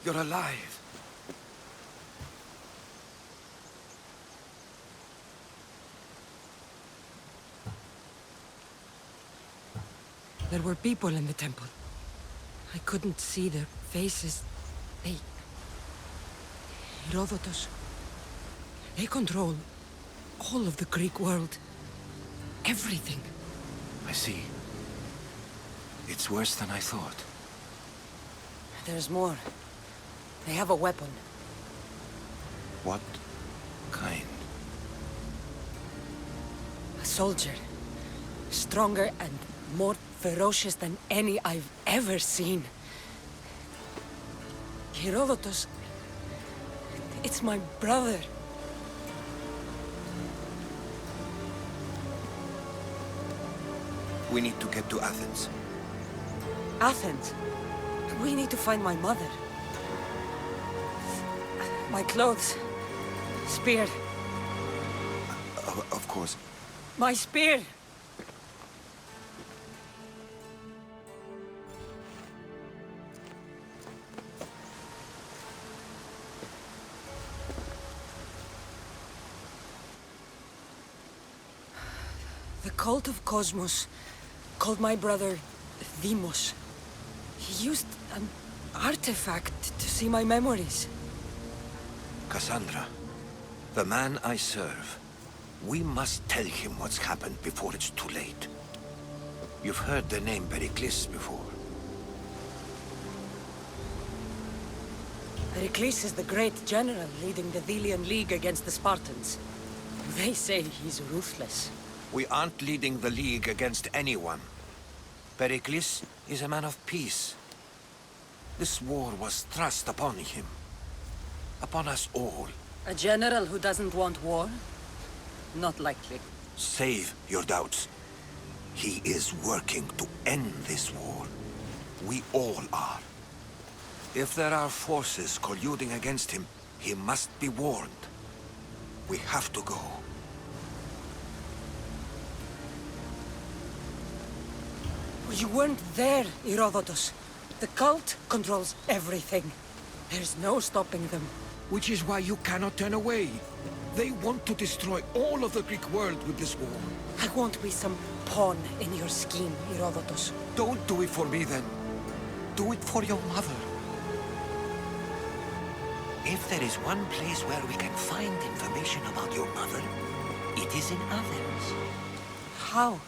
You're alive. There were people in the temple. I couldn't see their faces. They... Herodotus. They control all of the Greek world. Everything. I see. It's worse than I thought. There's more. They have a weapon. What kind? A soldier. Stronger and more ferocious than any I've ever seen. Herodotus... It's my brother. We need to get to Athens. Athens? We need to find my mother. My clothes. Spear. Of course. My spear! The cult of Cosmos called my brother Deimos. He used an artifact to see my memories. Cassandra, the man I serve. We must tell him what's happened before it's too late. You've heard the name Pericles before. Pericles is the great general leading the Delian League against the Spartans. They say he's ruthless. We aren't leading the League against anyone. Pericles is a man of peace. This war was thrust upon him. Upon us all. A general who doesn't want war? Not likely. Save your doubts. He is working to end this war. We all are. If there are forces colluding against him, he must be warned. We have to go. You weren't there, Herodotus. The cult controls everything. There's no stopping them. Which is why you cannot turn away. They want to destroy all of the Greek world with this war. I won't be some pawn in your scheme, Herodotus. Don't do it for me then. Do it for your mother. If there is one place where we can find information about your mother, it is in Athens. How?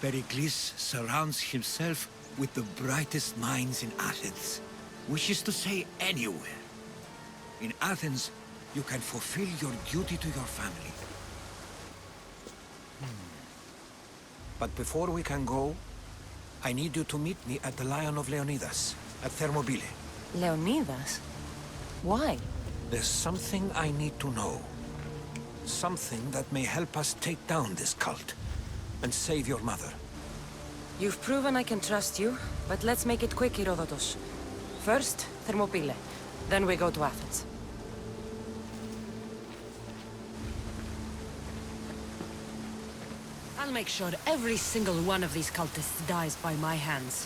Pericles surrounds himself with the brightest minds in Athens. Which is to say, anywhere. In Athens, you can fulfill your duty to your family. But before we can go, I need you to meet me at the Lion of Leonidas, at Thermopylae. Leonidas? Why? There's something I need to know. Something that may help us take down this cult and save your mother. You've proven I can trust you, but let's make it quick, Herodotus. First, Thermopylae. Then we go to Athens. I'll make sure every single one of these cultists dies by my hands.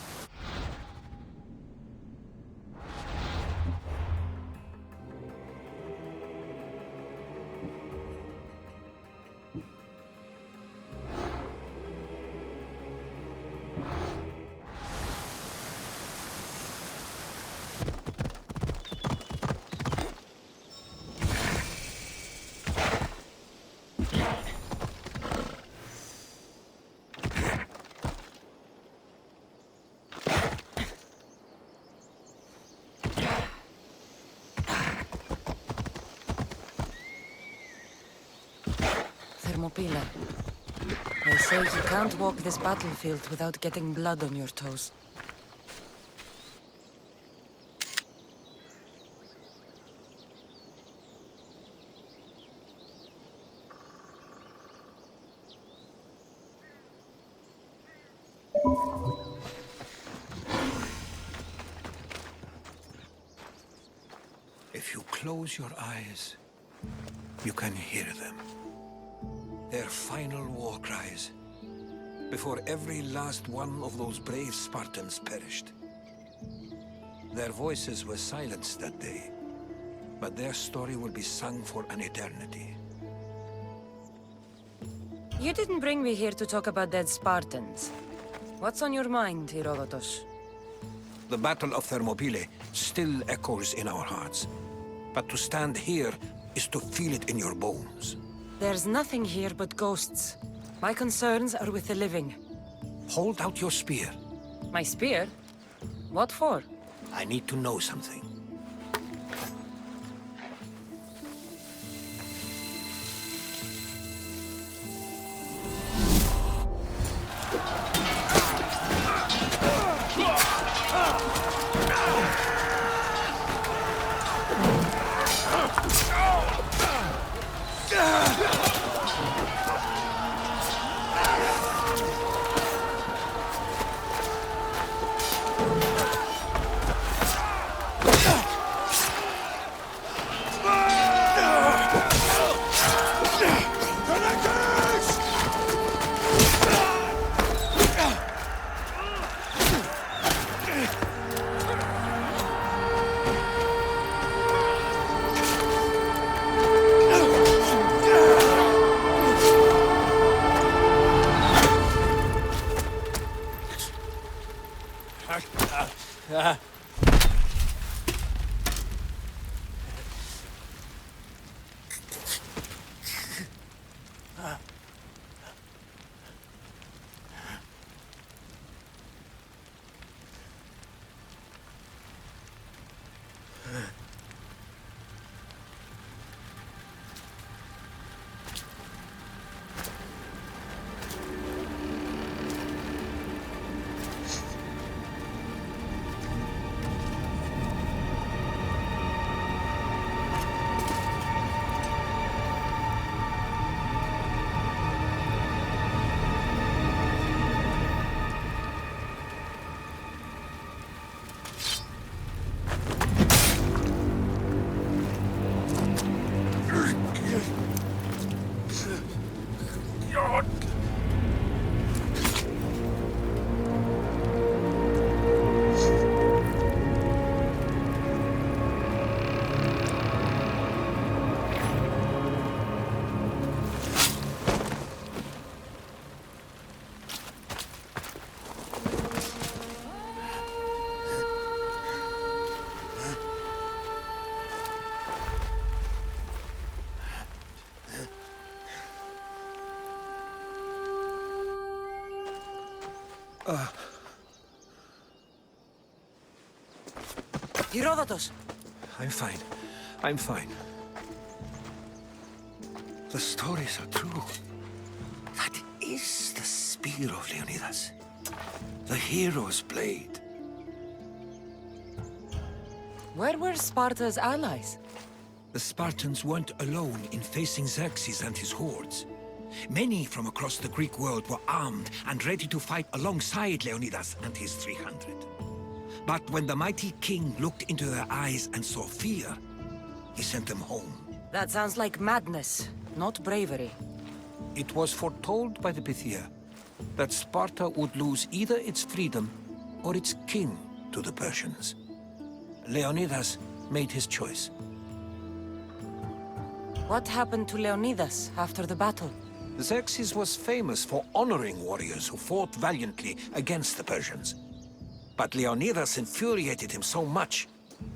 Thermopylae. They say you can't walk this battlefield without getting blood on your toes. If you close your eyes, you can hear them. Their final war cries, before every last one of those brave Spartans perished. Their voices were silenced that day, but their story will be sung for an eternity. You didn't bring me here to talk about dead Spartans. What's on your mind, Herodotus? The Battle of Thermopylae still echoes in our hearts. But to stand here is to feel it in your bones. There's nothing here but ghosts. My concerns are with the living. Hold out your spear. My spear? What for? I need to know something. Herodotus! I'm fine. I'm fine. The stories are true. That is the spear of Leonidas. The hero's blade. Where were Sparta's allies? The Spartans weren't alone in facing Xerxes and his hordes. Many from across the Greek world were armed and ready to fight alongside Leonidas and his 300. But when the mighty king looked into their eyes and saw fear, he sent them home. That sounds like madness, not bravery. It was foretold by the Pythia that Sparta would lose either its freedom or its king to the Persians. Leonidas made his choice. What happened to Leonidas after the battle? Xerxes was famous for honoring warriors who fought valiantly against the Persians. But Leonidas infuriated him so much,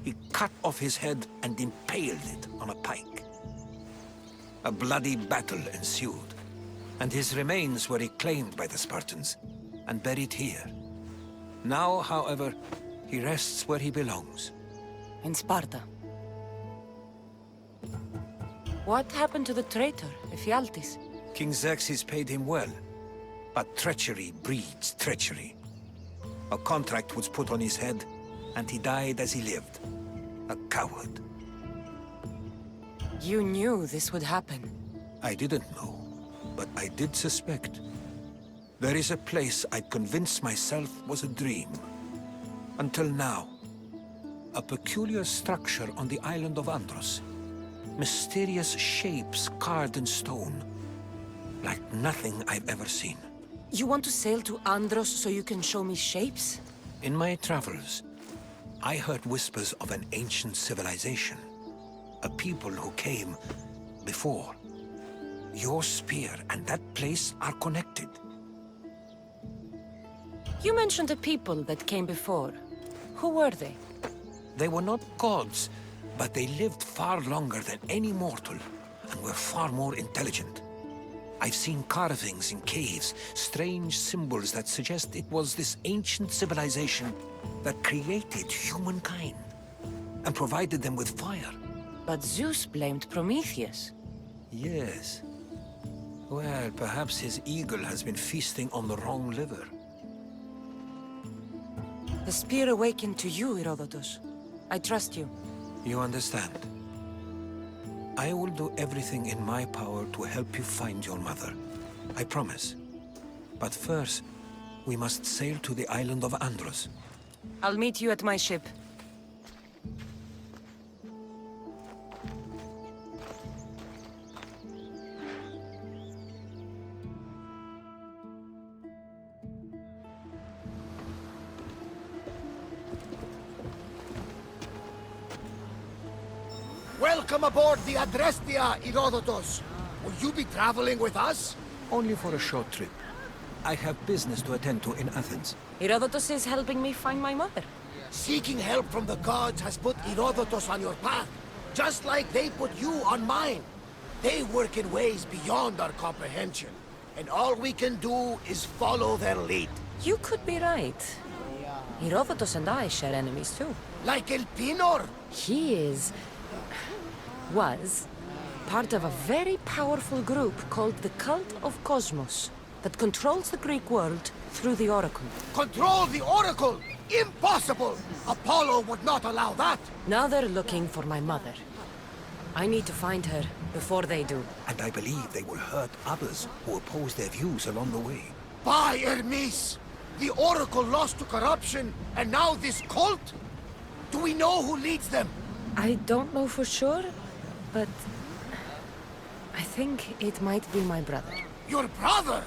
he cut off his head and impaled it on a pike. A bloody battle ensued, and his remains were reclaimed by the Spartans and buried here. Now, however, he rests where he belongs. In Sparta. What happened to the traitor, Ephialtes? King Xerxes paid him well, but treachery breeds treachery. A contract was put on his head, and he died as he lived. A coward. You knew this would happen. I didn't know, but I did suspect. There is a place I'd convinced myself was a dream. Until now. A peculiar structure on the island of Andros. Mysterious shapes carved in stone. Like nothing I've ever seen. You want to sail to Andros so you can show me shapes? In my travels, I heard whispers of an ancient civilization. A people who came before. Your spear and that place are connected. You mentioned a people that came before. Who were they? They were not gods, but they lived far longer than any mortal, and were far more intelligent. I've seen carvings in caves, strange symbols that suggest it was this ancient civilization that created humankind, and provided them with fire. But Zeus blamed Prometheus. Yes. Well, perhaps his eagle has been feasting on the wrong liver. The spear awakened to you, Herodotus. I trust you. You understand. I will do everything in my power to help you find your mother. I promise. But first, we must sail to the island of Andros. I'll meet you at my ship. Welcome aboard the Adrestia, Herodotus. Will you be traveling with us? Only for a short trip. I have business to attend to in Athens. Herodotus is helping me find my mother. Seeking help from the gods has put Herodotus on your path, just like they put you on mine. They work in ways beyond our comprehension, and all we can do is follow their lead. You could be right. Herodotus and I share enemies too. Like El Pinor. He was part of a very powerful group called the Cult of Cosmos that controls the Greek world through the Oracle. Control the Oracle! Impossible! Apollo would not allow that! Now they're looking for my mother. I need to find her before they do. And I believe they will hurt others who oppose their views along the way. By Hermes! The Oracle lost to corruption, and now this cult? Do we know who leads them? I don't know for sure, but I think it might be my brother. Your brother?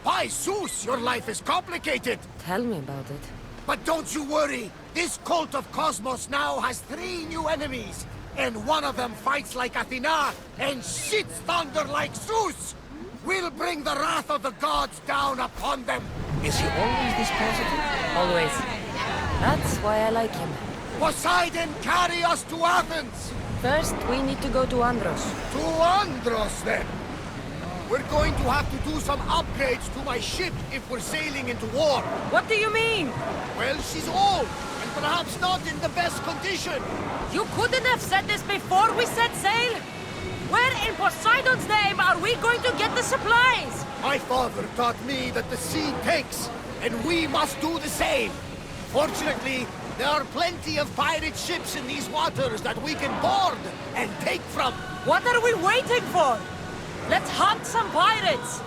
By Zeus, your life is complicated! Tell me about it. But don't you worry! This cult of Cosmos now has 3 new enemies! And one of them fights like Athena and shits thunder like Zeus! We'll bring the wrath of the gods down upon them! Is he always this positive? Always. That's why I like him. Poseidon, carry us to Athens! First, we need to go to Andros. To Andros, then! We're going to have to do some upgrades to my ship if we're sailing into war. What do you mean? Well, she's old, and perhaps not in the best condition. You couldn't have said this before we set sail? Where in Poseidon's name are we going to get the supplies? My father taught me that the sea takes, and we must do the same. Fortunately, there are plenty of pirate ships in these waters that we can board and take from. What are we waiting for? Let's hunt some pirates!